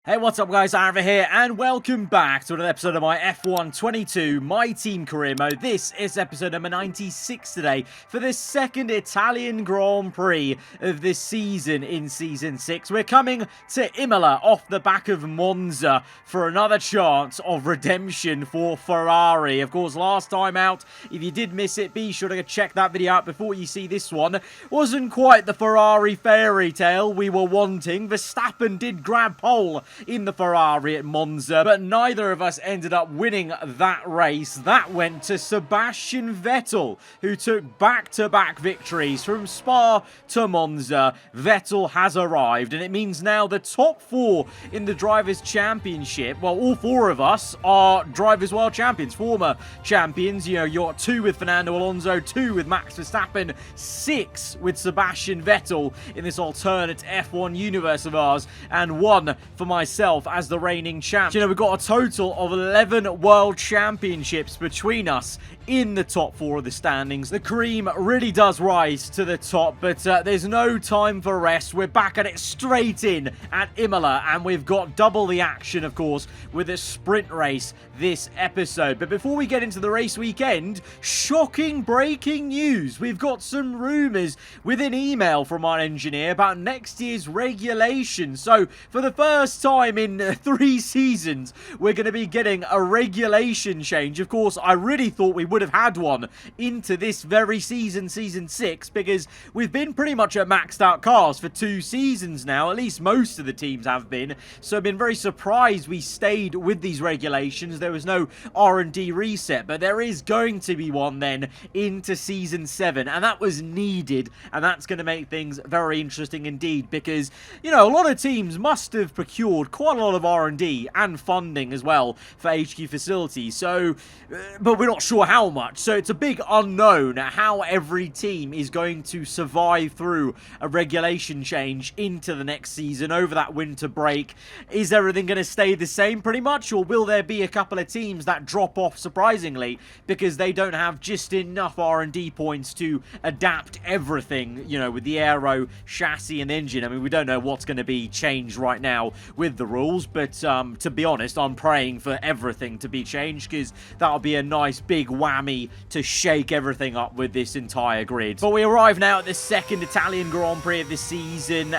Hey, what's up guys, aarava here, and welcome back to another episode of my F1 22 My Team Career Mode. This is episode number 96 today for the second Italian Grand Prix of this season in Season 6. We're coming to Imola off the back of Monza for another chance of redemption for Ferrari. Of course, last time out, if you did miss it, be sure to check that video out before you see this one. Wasn't quite the Ferrari fairy tale we were wanting. Verstappen did grab pole in the Ferrari at Monza, but neither of us ended up winning that race. That went to Sebastian Vettel, who took back-to-back victories from Spa to Monza. Vettel has arrived, and it means now the top four in the Drivers' Championship, well, all four of us are Drivers' World Champions, former champions. You know, you're two with Fernando Alonso, two with Max Verstappen, six with Sebastian Vettel in this alternate F1 universe of ours, and one for myself as the reigning champ. You know, we've got a total of 11 world championships between us in the top four of the standings. The cream really does rise to the top, but there's no time for rest. We're back at it straight in at Imola, and we've got double the action, of course, with a sprint race this episode. But before we get into the race weekend, shocking breaking news. We've got some rumours with an email from our engineer about next year's regulations. So for the first time in 3 seasons, we're going to be getting a regulation change. Of course, I really thought we would have had one into this very season, Season 6, because we've been pretty much at maxed out cars for 2 seasons now. At least most of the teams have been. So I've been very surprised we stayed with these regulations. There was no R&D reset, but there is going to be one then into Season 7, and that was needed, and that's going to make things very interesting indeed, because, you know, a lot of teams must have procured quite a lot of R&D and funding as well for HQ facilities, so, but we're not sure how much, so it's a big unknown how every team is going to survive through a regulation change into the next season over that winter break. Is everything going to stay the same pretty much, or will there be a couple of teams that drop off surprisingly because they don't have just enough R&D points to adapt everything, you know, with the aero, chassis and engine? I mean, we don't know what's going to be changed right now with the rules, but to be honest, I'm praying for everything to be changed, because that'll be a nice big whammy to shake everything up with this entire grid. But we arrive now at the second Italian Grand Prix of this season,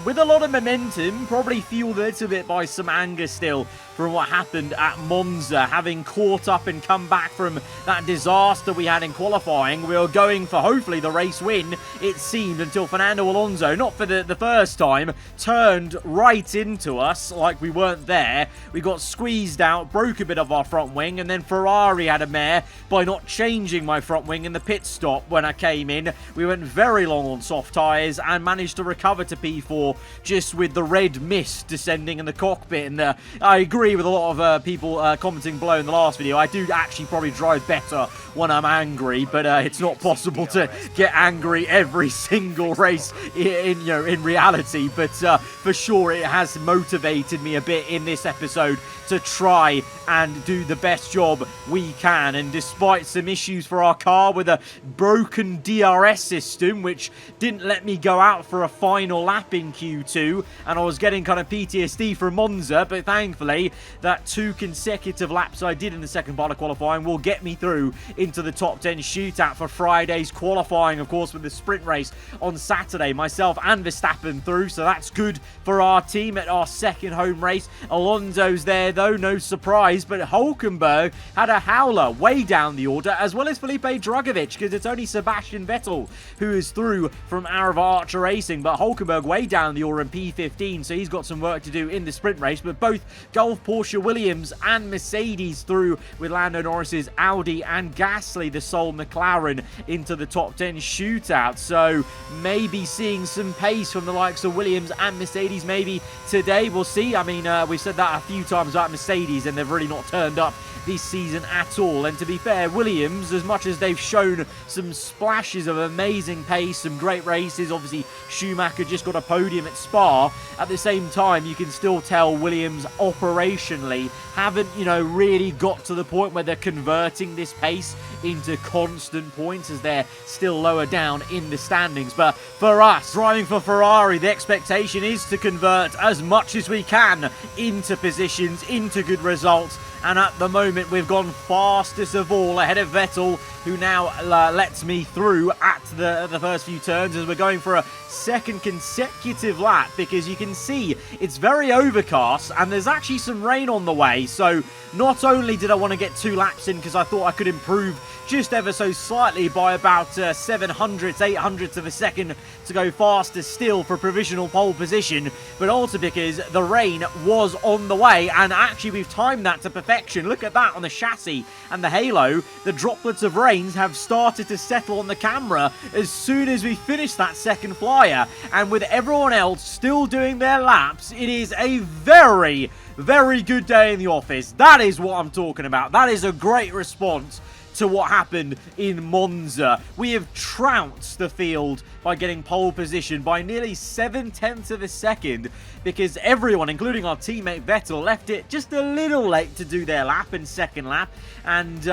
with a lot of momentum, probably fueled a little bit by some anger still from what happened at Monza, having caught up and come back from that disaster we had in qualifying. We were going for hopefully the race win, it seemed, until Fernando Alonso, not for the first time, turned right into us like we weren't there. We got squeezed out, broke a bit of our front wing, and then Ferrari had a mare by not changing my front wing in the pit stop when I came in. We went very long on soft tyres and managed to recover to P4 just with the red mist descending in the cockpit. And I agree with a lot of people commenting below in the last video. I do actually probably drive better when I'm angry, but it's not possible to get angry every single race in reality. But for sure, it has motivated me a bit in this episode to try and do the best job we can. And despite some issues for our car with a broken DRS system, which didn't let me go out for a final lap in Q2, and I was getting kind of PTSD from Monza, but thankfully that 2 consecutive laps I did in the second part of qualifying will get me through into the top 10 shootout for Friday's qualifying, of course, with the sprint race on Saturday. Myself and Verstappen through, so that's good for our team at our second home race. Alonso's there though, no surprise, but Hulkenberg had a howler way down the order, as well as Felipe Drugovich, because it's only Sebastian Vettel who is through from AAR Archer Racing, but Hulkenberg way down the order in P15, so he's got some work to do in the sprint race. But both Gulf, Porsche, Williams and Mercedes through, with Lando Norris's Audi and Gasly, the sole McLaren, into the top 10 shootout. So maybe seeing some pace from the likes of Williams and Mercedes maybe today. We'll see. I mean, we've said that a few times about Mercedes, and they've really not turned up this season at all. And to be fair, Williams, as much as they've shown some splashes of amazing pace, some great races, obviously Schumacher just got a podium at Spa, at the same time you can still tell Williams operationally haven't, you know, really got to the point where they're converting this pace into constant points, as they're still lower down in the standings. But for us, driving for Ferrari, the expectation is to convert as much as as we can into positions, into good results. And at the moment, we've gone fastest of all, ahead of Vettel, who now lets me through at the first few turns as we're going for a second consecutive lap, because you can see it's very overcast and there's actually some rain on the way. So not only did I want to get 2 laps in because I thought I could improve just ever so slightly by about 700ths, 800ths of a second to go faster still for provisional pole position, but also because the rain was on the way, and actually we've timed that to perfection. Look at that on the chassis and the halo. The droplets of rains have started to settle on the camera as soon as we finished that second flyer, and with everyone else still doing their laps, it is a very, very good day in the office. That is what I'm talking about. That is a great response to what happened in Monza. We have trounced the field by getting pole position by nearly 7/10 of a second, because everyone, including our teammate Vettel, left it just a little late to do their lap and second lap, and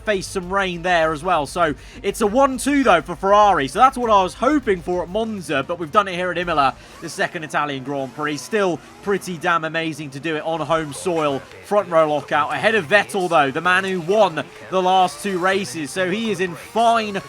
faced some rain there as well. So it's a 1-2 though for Ferrari, so that's what I was hoping for at Monza, but we've done it here at Imola, the second Italian Grand Prix. Still pretty damn amazing to do it on home soil. Front row lockout ahead of Vettel though, the man who won the last 2 races, so he is in fine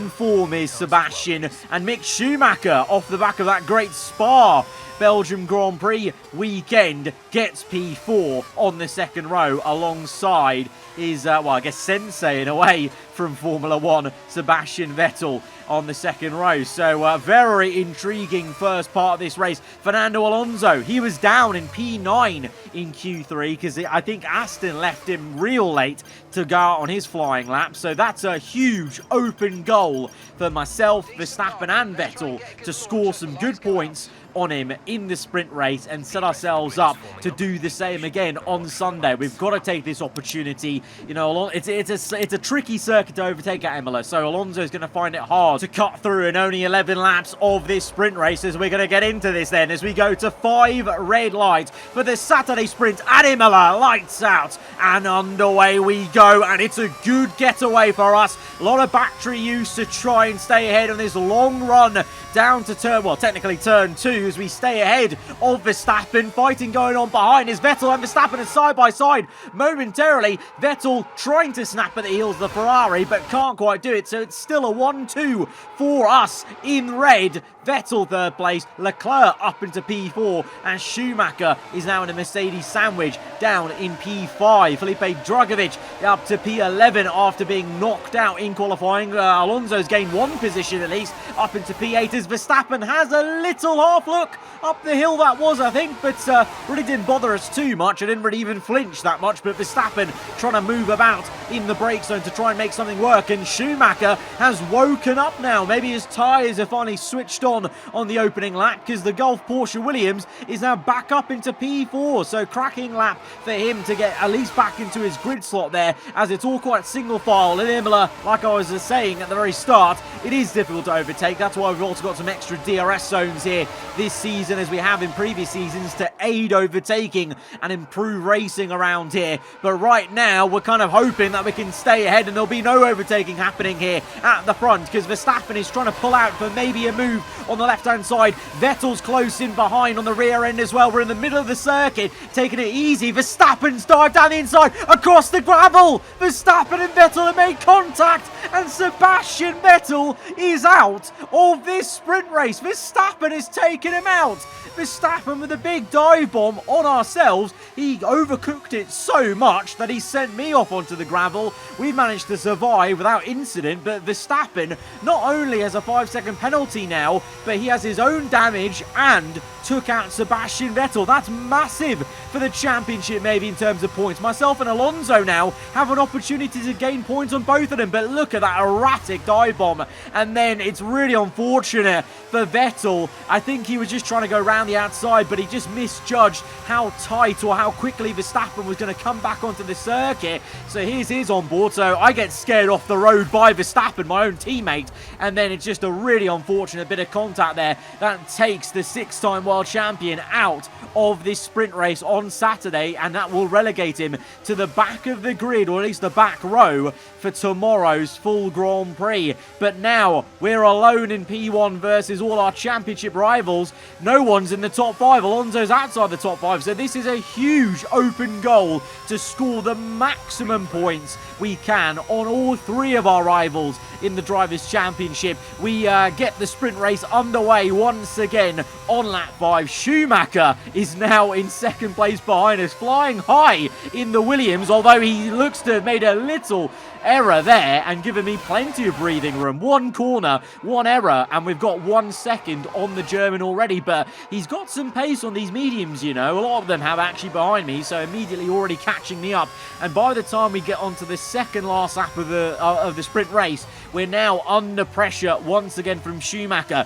form, is Sebastian. And Mick Schumacher, off the back of that great Spa Belgium Grand Prix weekend, gets P4 on the second row alongside his, well, I guess sensei in a way from Formula 1, Sebastian Vettel on the second row. So very intriguing first part of this race. Fernando Alonso, he was down in P9 in Q3 because I think Aston left him real late to go out on his flying lap. So that's a huge open goal for myself, Verstappen and Vettel to score some good points on him in the sprint race and set ourselves up to do the same again on Sunday. We've got to take this opportunity. You know, it's a tricky circuit to overtake at Imola, so Alonso's going to find it hard to cut through in only 11 laps of this sprint race, as we're going to get into this then as we go to 5 red lights for the Saturday sprint at Imola. Lights out and underway we go, and it's a good getaway for us. A lot of battery use to try and stay ahead on this long run down to turn, well, technically turn 2, as we stay ahead of Verstappen. Fighting going on behind as Vettel and Verstappen are side by side momentarily. Vettel trying to snap at the heels of the Ferrari, but can't quite do it, so it's still a 1-2 for us in red. Vettel third place, Leclerc up into P4, and Schumacher is now in a Mercedes sandwich down in P5. Felipe Drugovich up to P11 after being knocked out in qualifying. Alonso's gained 1 position at least, up into P8 as Verstappen has a little half look up the hill, that was, I think, but really didn't bother us too much. I didn't really even flinch that much, but Verstappen trying to move about in the brake zone to try and make something work, and Schumacher has woken up now. Maybe his tyres are finally switched on the opening lap, because the Gulf Porsche Williams is now back up into P4, so cracking lap for him to get at least back into his grid slot there, as it's all quite single file in Imola. Like I was saying at the very start, it is difficult to overtake. That's why we've also got some extra DRS zones here this season, as we have in previous seasons, to aid overtaking and improve racing around here. But right now we're kind of hoping that we can stay ahead and there'll be no overtaking happening here at the front, because Verstappen is trying to pull out for maybe a move on the left-hand side. Vettel's close in behind on the rear end as well. We're in the middle of the circuit, taking it easy. Verstappen's dived down the inside, across the gravel. Verstappen and Vettel have made contact, and Sebastian Vettel is out of this sprint race. Verstappen has taken him out. Verstappen with a big dive bomb on ourselves. He overcooked it so much that he sent me off onto the gravel. We managed to survive without incident, but Verstappen not only has a 5-second penalty now, but he has his own damage and took out Sebastian Vettel. That's massive for the championship, maybe in terms of points. Myself and Alonso now have an opportunity to gain points on both of them, but look at that erratic dive bomb. And then it's really unfortunate for Vettel. I think he was just trying to go around the outside, but he just misjudged how tight or how quickly Verstappen was going to come back onto the circuit. So here's his on board. So I get scared off the road by Verstappen, my own teammate, and then it's just a really unfortunate bit of contact there that takes the 6-time world champion out of this sprint race on Saturday, and that will relegate him to the back of the grid, or at least the back row, for tomorrow's full Grand Prix. But now we're alone in P1 versus all our championship rivals, course, no one's in the top 5. Alonso's outside the top 5, so this is a huge open goal to score the maximum points we can on all 3 of our rivals in the Drivers' Championship. We get the sprint race underway once again on lap 5. Schumacher is now in second place behind us, flying high in the Williams, although he looks to have made a little error there and given me plenty of breathing room. 1 corner, 1 error, and we've got 1 second on the German already, but he's got some pace on these mediums, you know. A lot of them have actually behind me, so immediately already catching me up, and by the time we get onto the second last lap of the sprint race, we're now under pressure once again from Schumacher.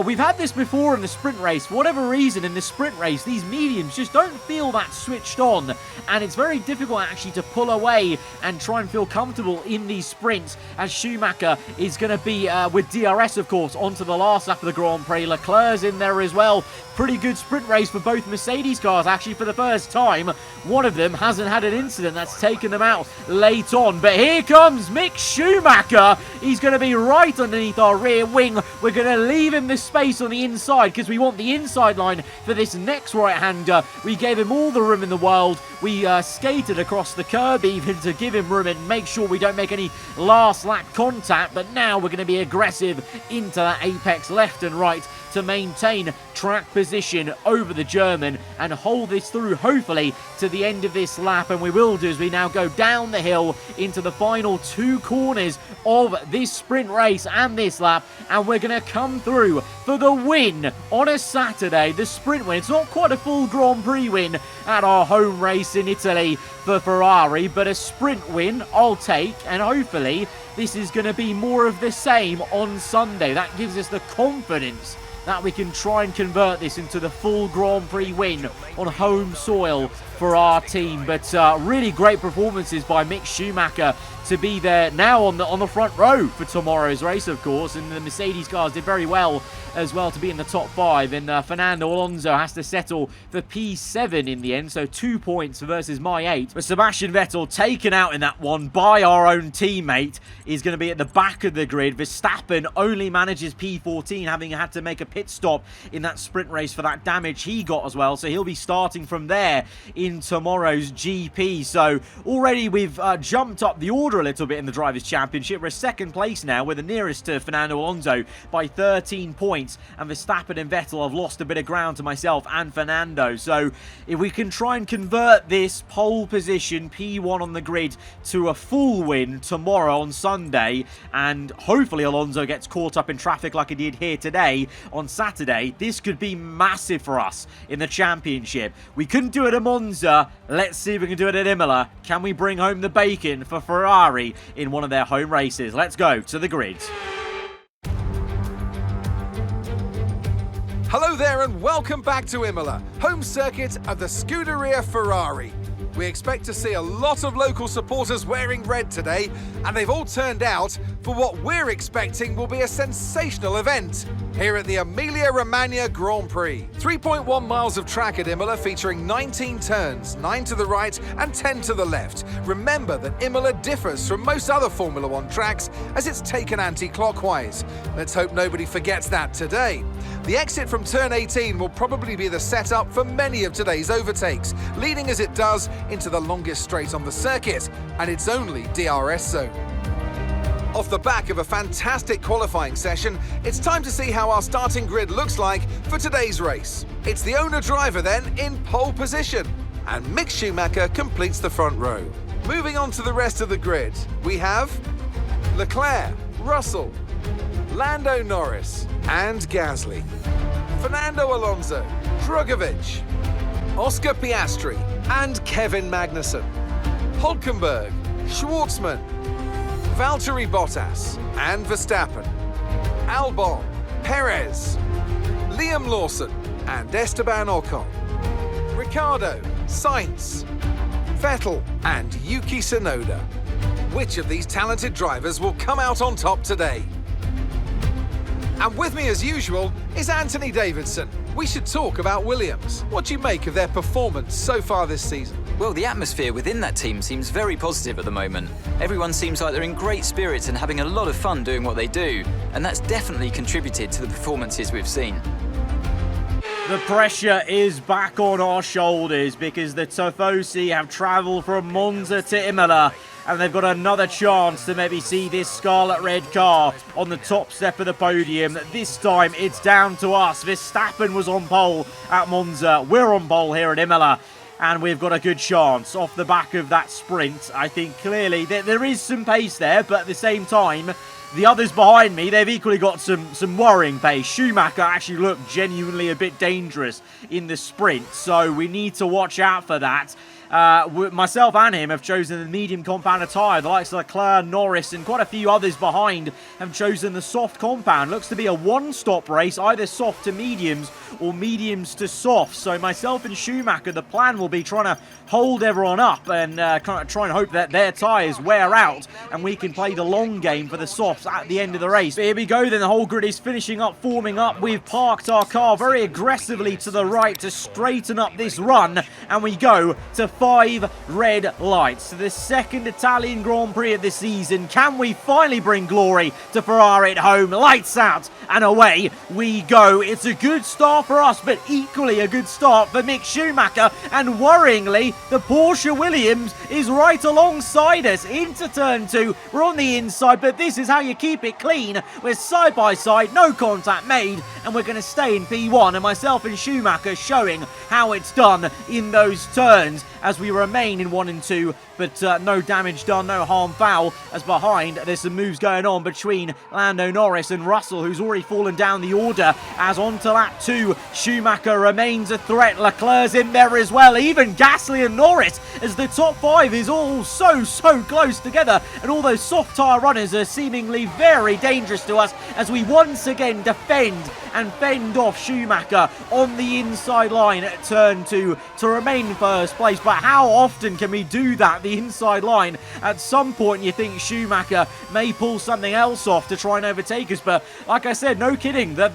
We've had this before in the sprint race. For whatever reason, in the sprint race, these mediums just don't feel that switched on, and it's very difficult actually to pull away and try and feel comfortable in these sprints, as Schumacher is going to be with DRS, of course, onto the last lap of the Grand Prix. Leclerc's in there as well. Pretty good sprint race for both Mercedes cars, actually, for the first time. One of them hasn't had an incident that's taken them out late on, but here comes Mick Schumacher. He's going to be right underneath our rear wing. We're going to leave him the space on the inside because we want the inside line for this next right-hander. We gave him all the room in the world. We skated across the curb even to give him room and make sure we don't make any last lap contact, but now we're going to be aggressive into that apex left and right to maintain track position over the German and hold this through, hopefully, to the end of this lap. And we will do as we now go down the hill into the final 2 corners of this sprint race and this lap, and we're going to come through for the win on a Saturday. The sprint win. It's not quite a full Grand Prix win at our home race in Italy for Ferrari, but a sprint win I'll take, and hopefully this is going to be more of the same on Sunday. That gives us the confidence that we can try and convert this into the full Grand Prix win on home soil for our team. But really great performances by Mick Schumacher to be there now on the front row for tomorrow's race, of course, and the Mercedes cars did very well as well to be in the top 5, and Fernando Alonso has to settle for P7 in the end, so 2 points versus my 8. But Sebastian Vettel, taken out in that one by our own teammate, is going to be at the back of the grid. Verstappen only manages P14, having had to make a pit stop in that sprint race for that damage he got as well, so he'll be starting from there in tomorrow's GP. So already we've jumped up the order a little bit in the Drivers' Championship. We're second place now. We're the nearest to Fernando Alonso by 13 points, and Verstappen and Vettel have lost a bit of ground to myself and Fernando. So if we can try and convert this pole position, P1 on the grid, to a full win tomorrow on Sunday, and hopefully Alonso gets caught up in traffic like he did here today on Saturday, this could be massive for us in the championship. We couldn't do it at Monza. Let's see if we can do it at Imola. Can we bring home the bacon for Ferrari in one of their home races? Let's go to the grid. Hello there and welcome back to Imola, home circuit of the Scuderia Ferrari. We expect to see a lot of local supporters wearing red today, and they've all turned out for what we're expecting will be a sensational event here at the Emilia-Romagna Grand Prix. 3.1 miles of track at Imola, featuring 19 turns, 9 to the right and 10 to the left. Remember that Imola differs from most other Formula 1 tracks as it's taken anti-clockwise. Let's hope nobody forgets that today. The exit from turn 18 will probably be the setup for many of today's overtakes, leading as it does into the longest straight on the circuit, and its only DRS zone. Off the back of a fantastic qualifying session, it's time to see how our starting grid looks like for today's race. It's the owner-driver then in pole position, and Mick Schumacher completes the front row. Moving on to the rest of the grid, we have Leclerc, Russell, Lando Norris and Gasly, Fernando Alonso, Drugovich, Oscar Piastri and Kevin Magnussen, Hülkenberg, Schwartzman, Valtteri Bottas and Verstappen, Albon, Perez, Liam Lawson and Esteban Ocon, Ricciardo, Sainz, Vettel and Yuki Tsunoda. Which of these talented drivers will come out on top today? And with me as usual is Anthony Davidson. We should talk about Williams. What do you make of their performance so far this season? Well, the atmosphere within that team seems very positive at the moment. Everyone seems like they're in great spirits and having a lot of fun doing what they do, and that's definitely contributed to the performances we've seen. The pressure is back on our shoulders because the Tifosi have travelled from Monza to Imola, and they've got another chance to maybe see this scarlet red car on the top step of the podium. This time it's down to us. Verstappen was on pole at Monza. We're on pole here at Imola, and we've got a good chance off the back of that sprint. I think clearly there is some pace there, but at the same time, the others behind me, they've equally got some worrying pace. Schumacher actually looked genuinely a bit dangerous in the sprint, so we need to watch out for that. Myself and him have chosen the medium compound tyre. The likes of Leclerc, Norris, and quite a few others behind have chosen the soft compound. Looks to be a one-stop race, either soft to mediums or mediums to soft. So myself and Schumacher, the plan will be trying to hold everyone up and try and hope that their tyres wear out and we can play the long game for the softs at the end of the race. But here we go then, the whole grid is finishing up, forming up. We've parked our car very aggressively to the right to straighten up this run, and we go to 5 red lights. So the second Italian Grand Prix of the season. Can we finally bring glory to Ferrari at home? Lights out and away we go. It's a good start for us, but equally a good start for Mick Schumacher, and worryingly the Porsche Williams is right alongside us into turn 2. We're on the inside, but this is how you keep it clean. We're side by side, no contact made, and we're going to stay in P1, and myself and Schumacher showing how it's done in those turns as we remain in 1 and 2, but no damage done, no harm foul, as behind there's some moves going on between Lando Norris and Russell, who's already fallen down the order, as onto lap 2, Schumacher remains a threat. Leclerc's in there as well, even Gasly and Norris, as the top 5 is all so close together, and all those soft tyre runners are seemingly very dangerous to us as we once again defend and fend off Schumacher on the inside line at turn 2 to remain in first place. But how often can we do that, the inside line? At some point you think Schumacher may pull something else off to try and overtake us, but like I said, no kidding, that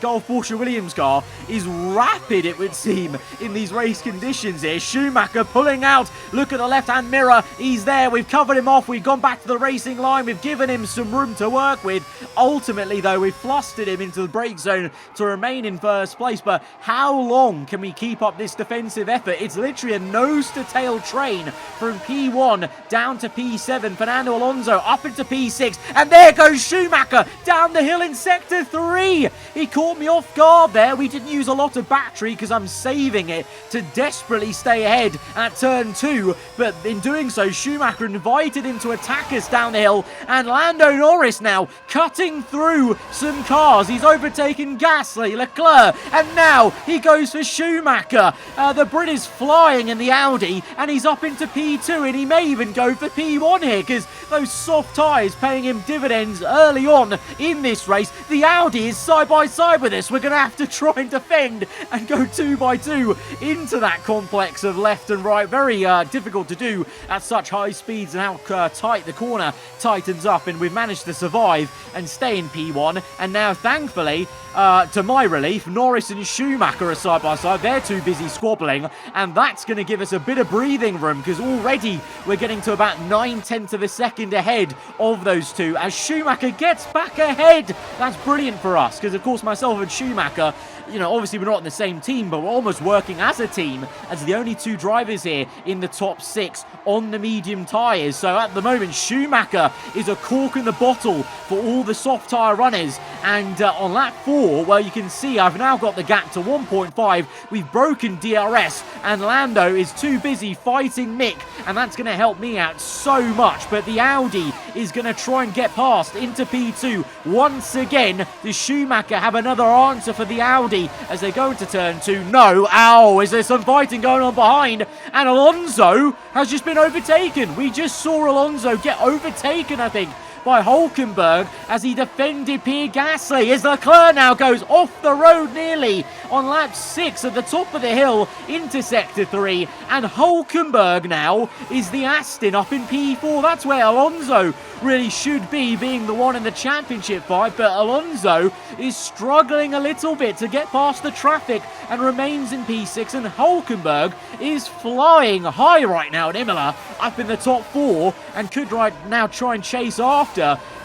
Golf Porsche Williams car is rapid, it would seem, in these race conditions here. Schumacher pulling out, look at the left-hand mirror, he's there, we've covered him off, we've gone back to the racing line, we've given him some room to work with. Ultimately though, we've flustered him into the brake zone to remain in first place, but how long can we keep up this defensive effort? It's literally a nose-to-tail train from P1 down to P7. Fernando Alonso up into P6, and there goes Schumacher down the hill in sector 3. He caught me off guard there. We didn't use a lot of battery because I'm saving it to desperately stay ahead at turn 2, but in doing so, Schumacher invited him to attack us down the hill, and Lando Norris now cutting through some cars. He's overtaken Gasly, Leclerc, and now he goes for Schumacher. The Brit is flying in the Audi, and he's up into P2, and he may even go for P1 here because those soft tyres paying him dividends early on in this race. The Audi is side by side with us. We're going to have to try and defend and go 2 by 2 into that complex of left and right. Very difficult to do at such high speeds, and how tight the corner tightens up, and we've managed to survive and stay in P1. And now thankfully, to my relief, Norris and Schumacher are side by side. They're too busy squabbling, and that's going to give us a bit of breathing room because already we're getting to about 9/10 of a second ahead of those two as Schumacher gets back ahead. That's brilliant for us because, of course, myself and Schumacher, you know, obviously we're not in the same team, but we're almost working as a team as the only 2 drivers here in the top 6 on the medium tyres. So at the moment, Schumacher is a cork in the bottle for all the soft tyre runners. And on lap 4, well, you can see I've now got the gap to 1.5. We've broken DRS, and Lando is too busy fighting Mick, and that's going to help me out so much. But the Audi is going to try and get past into P2. Once again, does Schumacher have another answer for the Audi as they go into turn 2? No. Ow, is there some fighting going on behind? And Alonso has just been overtaken. We just saw Alonso get overtaken, I think, by Hulkenberg as he defended Pierre Gasly, as Leclerc now goes off the road nearly on lap 6 at the top of the hill into sector 3, and Hulkenberg now is the Aston up in P4. That's where Alonso really should be, being the one in the championship fight, but Alonso is struggling a little bit to get past the traffic and remains in P6, and Hulkenberg is flying high right now at Imola, up in the top 4, and could right now try and chase after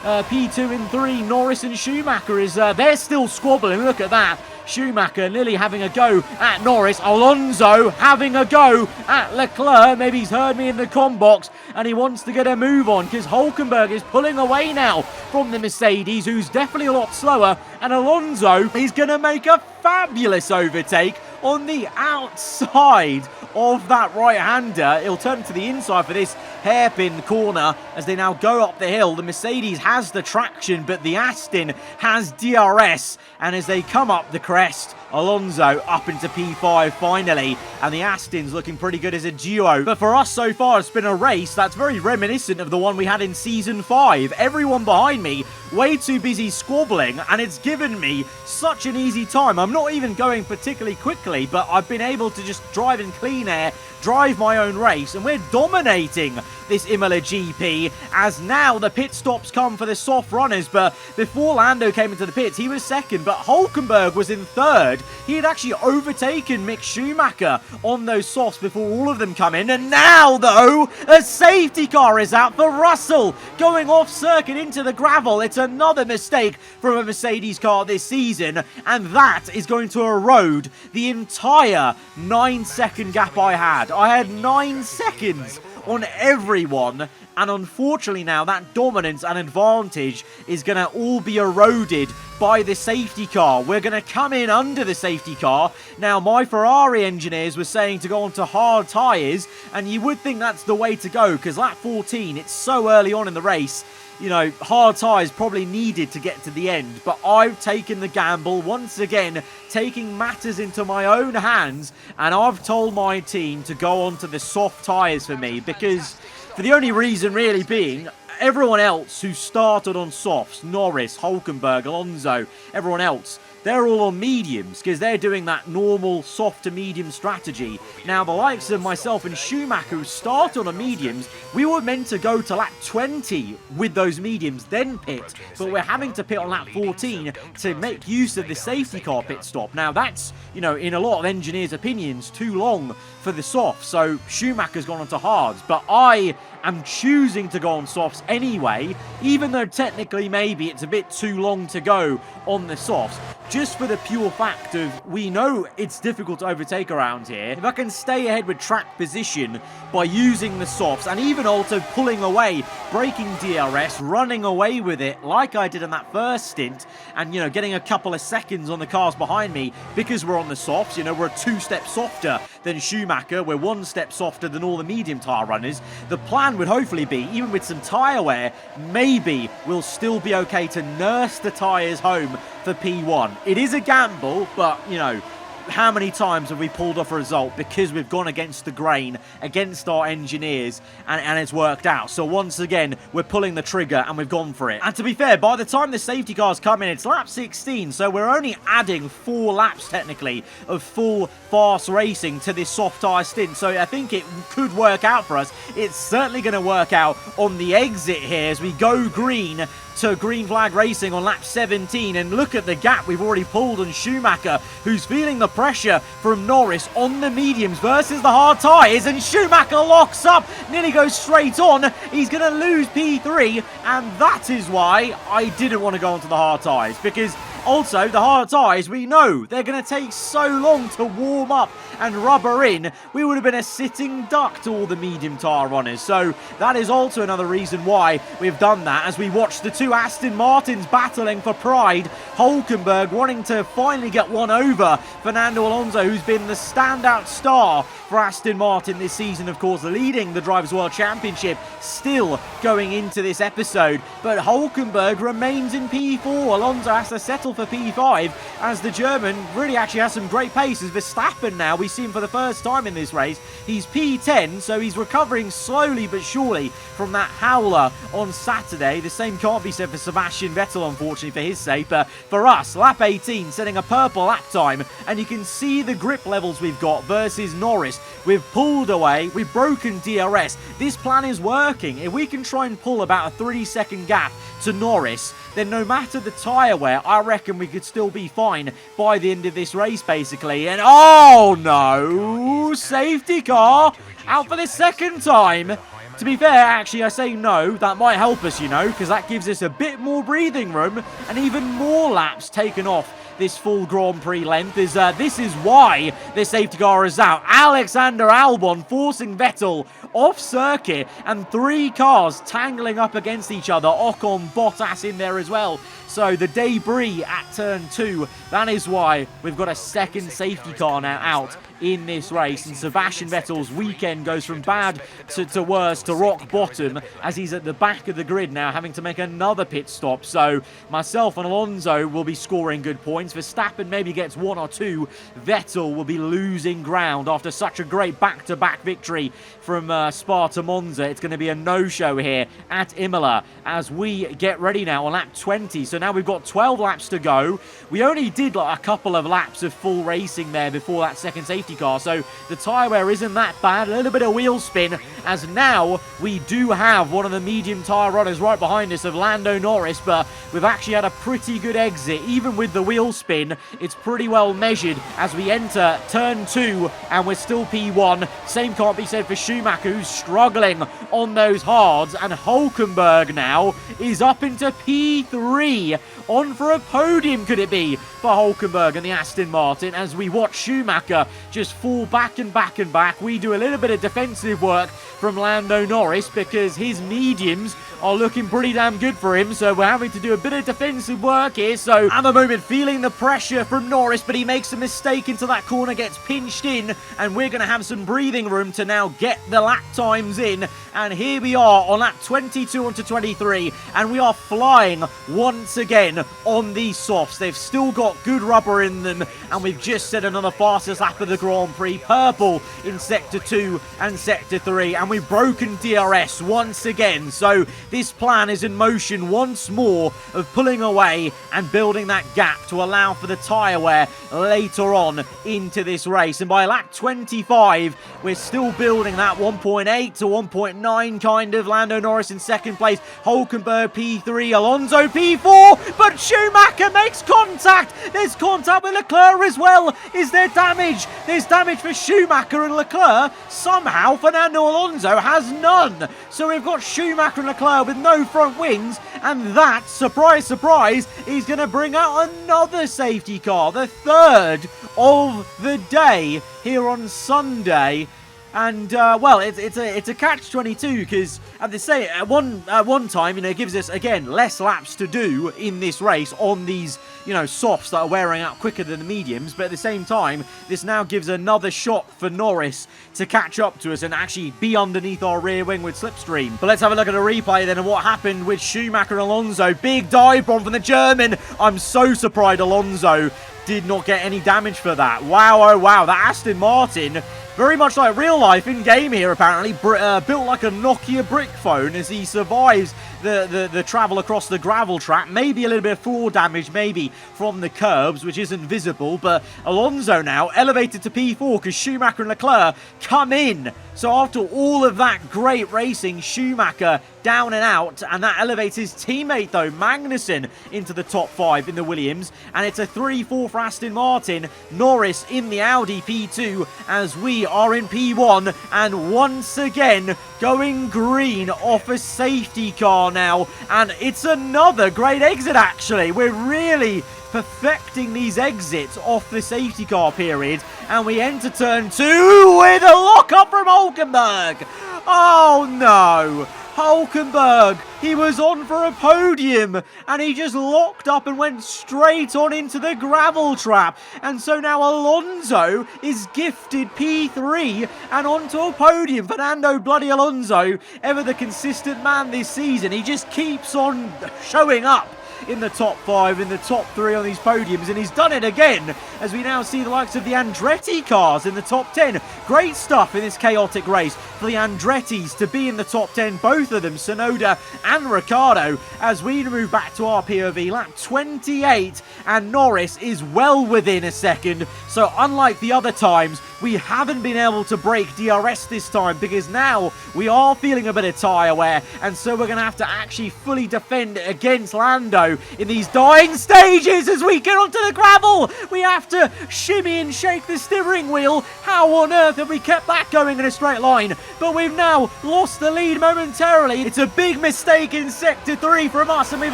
P2 and 3. Norris and Schumacher is they're still squabbling. Look at that. Schumacher nearly having a go at Norris. Alonso having a go at Leclerc. Maybe he's heard me in the comm box and he wants to get a move on because Hülkenberg is pulling away now from the Mercedes, who's definitely a lot slower. And Alonso is going to make a fabulous overtake on the outside of that right-hander. He'll turn to the inside for this hairpin corner as they now go up the hill. The Mercedes has the traction, but the Aston has DRS. And as they come up the crest, Alonso up into P5 finally. And the Aston's looking pretty good as a duo. But for us so far, it's been a race that's very reminiscent of the one we had in Season 5. Everyone behind me way too busy squabbling, and it's given me such an easy time. I'm not even going particularly quickly, but I've been able to just drive in clean air, drive my own race, and we're dominating this Imola GP as now the pit stops come for the soft runners. But before Lando came into the pits, he was second, but Hülkenberg was in third. He had actually overtaken Mick Schumacher on those softs before all of them come in. And now, though, a safety car is out for Russell, going off circuit into the gravel. It's another mistake from a Mercedes car this season, and that is going to erode the entire 9-second gap I had. I had 9 seconds on everyone, and unfortunately now that dominance and advantage is going to all be eroded by the safety car. We're going to come in under the safety car. Now, my Ferrari engineers were saying to go onto hard tyres, and you would think that's the way to go because lap 14, it's so early on in the race. You know, hard tyres probably needed to get to the end, but I've taken the gamble, once again, taking matters into my own hands, and I've told my team to go on to the soft tyres for me, because for the only reason really being, everyone else who started on softs, Norris, Hülkenberg, Alonso, everyone else, they're all on mediums because they're doing that normal soft to medium strategy. Now, the likes of myself and Schumacher, who start on a mediums, we were meant to go to lap 20 with those mediums, then pit. But we're having to pit on lap 14 to make use of the safety car pit stop. Now, that's, you know, in a lot of engineers' opinions, too long for the softs. So Schumacher's gone on to hards. But I am choosing to go on softs anyway, even though technically maybe it's a bit too long to go on the softs. Just for the pure fact of, we know it's difficult to overtake around here. If I can stay ahead with track position by using the softs and even also pulling away, breaking DRS, running away with it like I did in that first stint, and, you know, getting a couple of seconds on the cars behind me because we're on the softs. You know, we're 2 steps softer than Schumacher. We're 1 step softer than all the medium tyre runners. The plan would hopefully be, even with some tyre wear, maybe we'll still be okay to nurse the tyres home for P1. It is a gamble, but, you know, how many times have we pulled off a result because we've gone against the grain, against our engineers, and it's worked out? So once again, we're pulling the trigger and we've gone for it. And to be fair, by the time the safety cars come in, it's lap 16, so we're only adding 4 laps technically of full fast racing to this soft tyre stint. So I think it could work out for us. It's certainly going to work out on the exit here as we go green to green flag racing on lap 17, and look at the gap we've already pulled on Schumacher, who's feeling the pressure from Norris on the mediums versus the hard tyres, and Schumacher locks up, nearly goes straight on. He's going to lose P3, and that is why I didn't want to go onto the hard tyres, because also the hard tyres, we know they're going to take so long to warm up and rubber in. We would have been a sitting duck to all the medium tyre runners. So that is also another reason why we've done that, as we watch the 2 Aston Martins battling for pride. Hülkenberg wanting to finally get one over Fernando Alonso, who's been the standout star for Aston Martin this season, of course, leading the Drivers' World Championship still going into this episode. But Hülkenberg remains in P4. Alonso has to settle for P5 as the German really actually has some great pace. As Verstappen now, we see him for the first time in this race. He's P10, so he's recovering slowly but surely from that howler on Saturday. The same can't be said for Sebastian Vettel, unfortunately, for his sake. But for us, lap 18, setting a purple lap time, and you can see the grip levels we've got versus Norris. We've pulled away, we've broken DRS. This plan is working. If we can try and pull about a 3-second gap to Norris, then no matter the tyre wear, I reckon we could still be fine by the end of this race, basically. And oh no, safety car out for the second time. To be fair, actually, I say no, that might help us, you know, because that gives us a bit more breathing room and even more laps taken off this full Grand Prix length is this is why this safety car is out. Alexander Albon forcing Vettel off circuit, and 3 cars tangling up against each other. Ocon, Bottas in there as well. So the debris at turn 2, that is why we've got a second safety car now out in this race. And Sebastian Vettel's weekend goes from bad to worse to rock bottom as he's at the back of the grid now, having to make another pit stop. So myself and Alonso will be scoring good points. Verstappen maybe gets 1 or 2. Vettel will be losing ground after such a great back-to-back victory from Spa to Monza. It's going to be a no-show here at Imola as we get ready now on lap 20. So now we've got 12 laps to go. We only did like a couple of laps of full racing there before that second safety car, so the tyre wear isn't that bad. A little bit of wheel spin, as now we do have one of the medium tyre runners right behind us of Lando Norris, but we've actually had a pretty good exit. Even with the wheel spin, it's pretty well measured as we enter turn 2, and we're still P1. Same can't be said for Schumacher, who's struggling on those hards, and Hulkenberg now is up into P3. On for a podium, could it be, for Hulkenberg and the Aston Martin, as we watch Schumacher just fall back and back and back. We do a little bit of defensive work from Lando Norris because his mediums are looking pretty damn good for him, so we're having to do a bit of defensive work here. So at the moment, feeling the pressure from Norris, but he makes a mistake into that corner, gets pinched in, and we're going to have some breathing room to now get the lap times in. And here we are on lap 22 onto 23, and we are flying once again on these softs. They've still got good rubber in them, and we've just set another fastest lap of the Grand Prix. Purple in Sector 2 and Sector 3, and we've broken DRS once again. So this plan is in motion once more of pulling away and building that gap to allow for the tyre wear later on into this race. And by lap 25, we're still building that 1.8 to 1.9 kind of. Lando Norris in second place, Hulkenberg P3, Alonso P4, but Schumacher makes contact. There's contact with Leclerc as well. Is there damage? There's damage for Schumacher and Leclerc. Somehow Fernando Alonso has none. So we've got Schumacher and Leclerc with no front wings, and that, surprise, surprise, is going to bring out another safety car, the third of the day here on Sunday. And well, it's a catch-22 because at one time, it gives us again less laps to do in this race on these softs that are wearing out quicker than the mediums. But at the same time, this now gives another shot for Norris to catch up to us and actually be underneath our rear wing with slipstream. But let's have a look at a replay then of what happened with Schumacher and Alonso. Big dive bomb from the German. I'm so surprised Alonso did not get any damage for that. Wow, oh wow, that Aston Martin, very much like real life in game here apparently, built like a Nokia brick phone as he survives the travel across the gravel track. Maybe a little bit of floor damage maybe from the curbs, which isn't visible, but Alonso now elevated to P4 because Schumacher and Leclerc come in. So after all of that great racing, Schumacher down and out, and that elevates his teammate though, Magnussen, into the top 5 in the Williams, and it's a 3-4 for Aston Martin. Norris in the Audi P2 as we are in P1, and once again going green off a safety car now, and it's another great exit actually. We're really perfecting these exits off the safety car period, and we enter turn 2 with a lock-up from Hulkenberg. Oh no! Hulkenberg, he was on for a podium and he just locked up and went straight on into the gravel trap. And so now Alonso is gifted P3 and onto a podium. Fernando bloody Alonso, ever the consistent man this season. He just keeps on showing up in the top 5, in the top 3 on these podiums, and he's done it again as we now see the likes of the Andretti cars in the top 10. Great stuff in this chaotic race for the Andrettis to be in the top 10, both of them, Tsunoda and Ricciardo, as we move back to our POV, lap 28, and Norris is well within a second. So unlike the other times we haven't been able to break DRS this time because now we are feeling a bit of tyre wear, and so we're going to have to actually fully defend against Lando in these dying stages as we get onto the gravel. We have to shimmy and shake the steering wheel. How on earth have we kept that going in a straight line? But we've now lost the lead momentarily. It's a big mistake in Sector 3 from us, and we've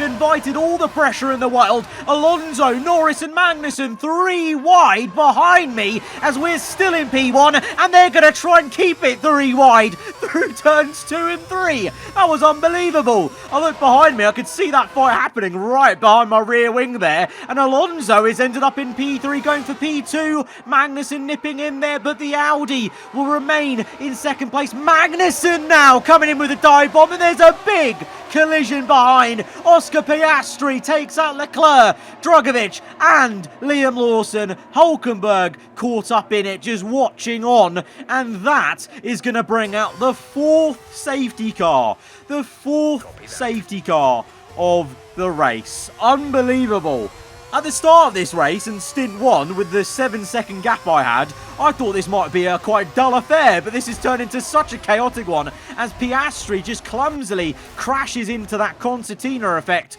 invited all the pressure in the world. Alonso, Norris and Magnussen 3 wide behind me as we're still in P1, and they're going to try and keep it 3 wide through turns 2 and 3. That was unbelievable. I looked behind me, I could see that fight happening right behind my rear wing there, and Alonso has ended up in P3 going for P2. Magnussen nipping in there, but the Audi will remain in second place. Magnussen now coming in with a dive bomb, and there's a big collision behind. Oscar Piastri takes out Leclerc, Drugovich and Liam Lawson. Hulkenberg caught up in it, just watching on, and that is going to bring out the 4th safety car. The 4th safety car of the race. Unbelievable. At the start of this race, and stint 1, with the 7-second gap I had, I thought this might be a quite dull affair, but this has turned into such a chaotic one as Piastri just clumsily crashes into that concertina effect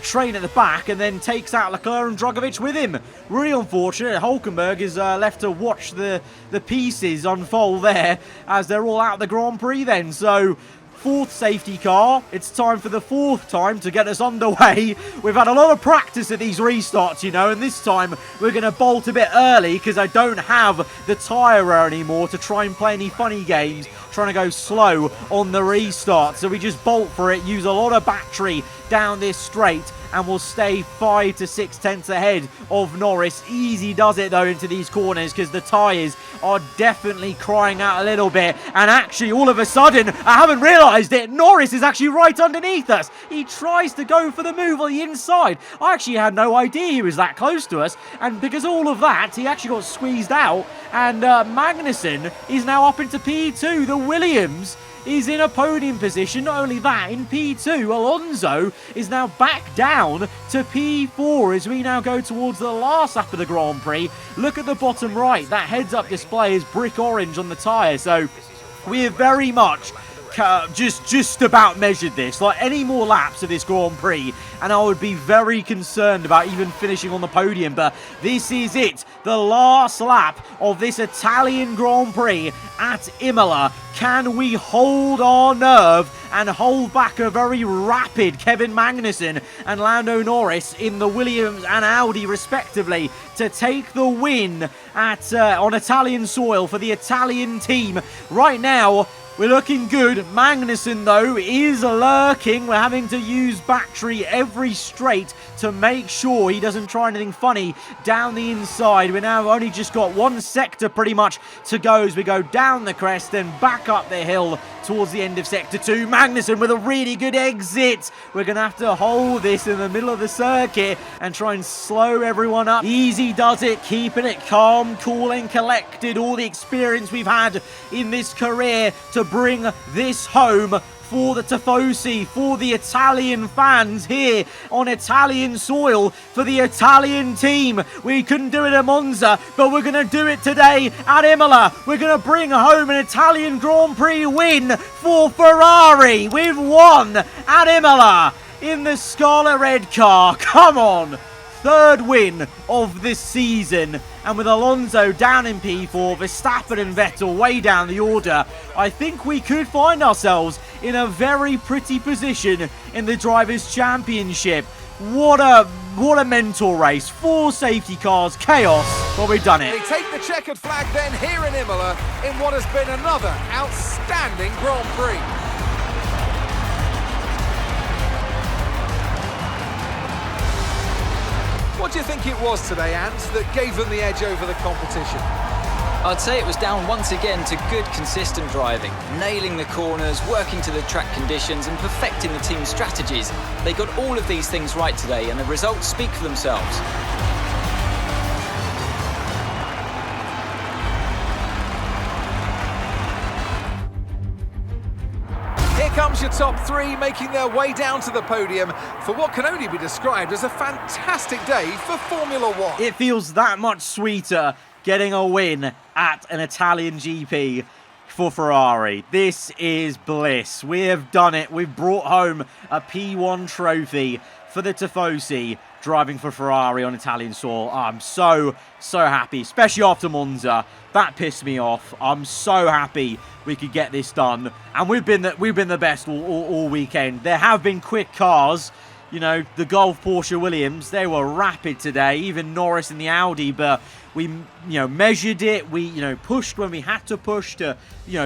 train at the back and then takes out Leclerc and Drugovich with him. Really unfortunate. Hulkenberg is left to watch the pieces unfold there as they're all out of the Grand Prix then. So 4th safety car. It's time for the 4th time to get us underway. We've had a lot of practice at these restarts, you know, and this time we're going to bolt a bit early because I don't have the tyre air anymore to try and play any funny games trying to go slow on the restart. So we just bolt for it, use a lot of battery down this straight, and we'll stay 5 to 6 tenths ahead of Norris. Easy does it though into these corners because the tyres are definitely crying out a little bit, and actually all of a sudden, I haven't realised it, Norris is actually right underneath us. He tries to go for the move on the inside. I actually had no idea he was that close to us, and because of all of that, he actually got squeezed out, and Magnussen is now up into P2. The Williams is in a podium position. Not only that, in P2, Alonso is now back down to P4 as we now go towards the last lap of the Grand Prix. Look at the bottom right. That heads-up display is brick orange on the tyre. So we have very much just about measured this. Like any more laps of this Grand Prix, and I would be very concerned about even finishing on the podium. But this is it. The last lap of this Italian Grand Prix at Imola. Can we hold our nerve and hold back a very rapid Kevin Magnussen and Lando Norris in the Williams and Audi respectively to take the win at on Italian soil for the Italian team? Right now, we're looking good. Magnussen, though, is lurking. We're having to use battery every straight to make sure he doesn't try anything funny down the inside. We're now only just got one sector pretty much to go as we go down the crest and back up the hill towards the end of Sector 2. Magnussen with a really good exit. We're going to have to hold this in the middle of the circuit and try and slow everyone up. Easy does it, keeping it calm, cool and collected. All the experience we've had in this career to bring this home for the Tifosi, for the Italian fans here on Italian soil, for the Italian team. We couldn't do it at Monza, but we're going to do it today at Imola. We're going to bring home an Italian Grand Prix win for Ferrari. We've won at Imola in the Scarlet Red car. Come on! 3rd win of this season, and with Alonso down in P4, Verstappen and Vettel way down the order, I think we could find ourselves in a very pretty position in the Drivers' Championship. What a mental race. 4 safety cars, chaos, but we've done it. They take the checkered flag then here in Imola in what has been another outstanding Grand Prix. What do you think it was today, Ant, that gave them the edge over the competition? I'd say it was down once again to good, consistent driving, nailing the corners, working to the track conditions and perfecting the team's strategies. They got all of these things right today, and the results speak for themselves. Here comes your top 3 making their way down to the podium for what can only be described as a fantastic day for Formula 1. It feels that much sweeter getting a win at an Italian GP for Ferrari. This is bliss. We have done it. We've brought home a P1 trophy for the Tifosi driving for Ferrari on Italian soil. I'm so happy, especially after Monza. That pissed me off. I'm so happy we could get this done, and we've been the best all weekend. There have been quick cars. You know, the Golf, Porsche, Williams, they were rapid today. Even Norris in the Audi, but we, measured it. We, pushed when we had to push to,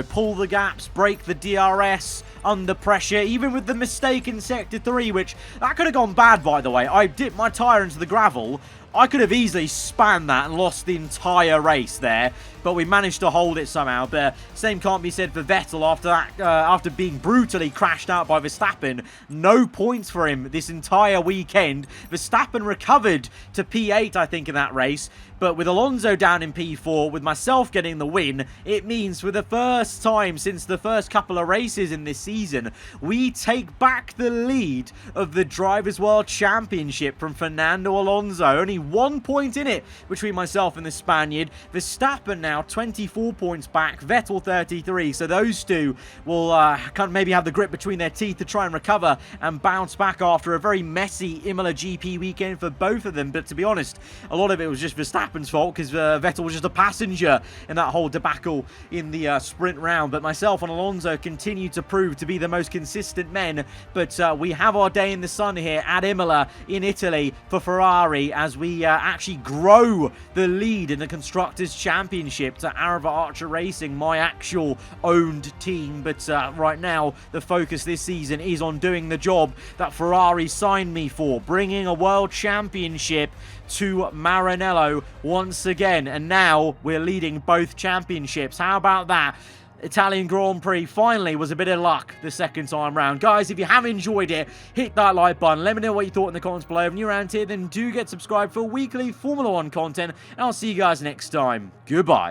pull the gaps, break the DRS under pressure. Even with the mistake in Sector 3, which, that could have gone bad, by the way. I dipped my tyre into the gravel. I could have easily spanned that and lost the entire race there, but we managed to hold it somehow. But same can't be said for Vettel after that, after being brutally crashed out by Verstappen. No points for him this entire weekend. Verstappen recovered to P8, I think, in that race. But with Alonso down in P4, with myself getting the win, it means for the first time since the first couple of races in this season, we take back the lead of the Drivers' World Championship from Fernando Alonso. Only 1 point in it between myself and the Spaniard. Verstappen now 24 points back, Vettel 33. So those two will maybe have the grip between their teeth to try and recover and bounce back after a very messy Imola GP weekend for both of them. But to be honest, a lot of it was just Verstappen's fault because Vettel was just a passenger in that whole debacle in the sprint round. But myself and Alonso continue to prove to be the most consistent men. But we have our day in the sun here at Imola in Italy for Ferrari as we actually grow the lead in the Constructors' Championship to Aarava Archer Racing, my actual owned team. But right now, the focus this season is on doing the job that Ferrari signed me for, bringing a World Championship to Maranello once again. And now we're leading both championships. How about that? Italian Grand Prix finally was a bit of luck the second time round. Guys, if you have enjoyed it, hit that like button. Let me know what you thought in the comments below. If you're around here, then do get subscribed for weekly Formula 1 content. And I'll see you guys next time. Goodbye.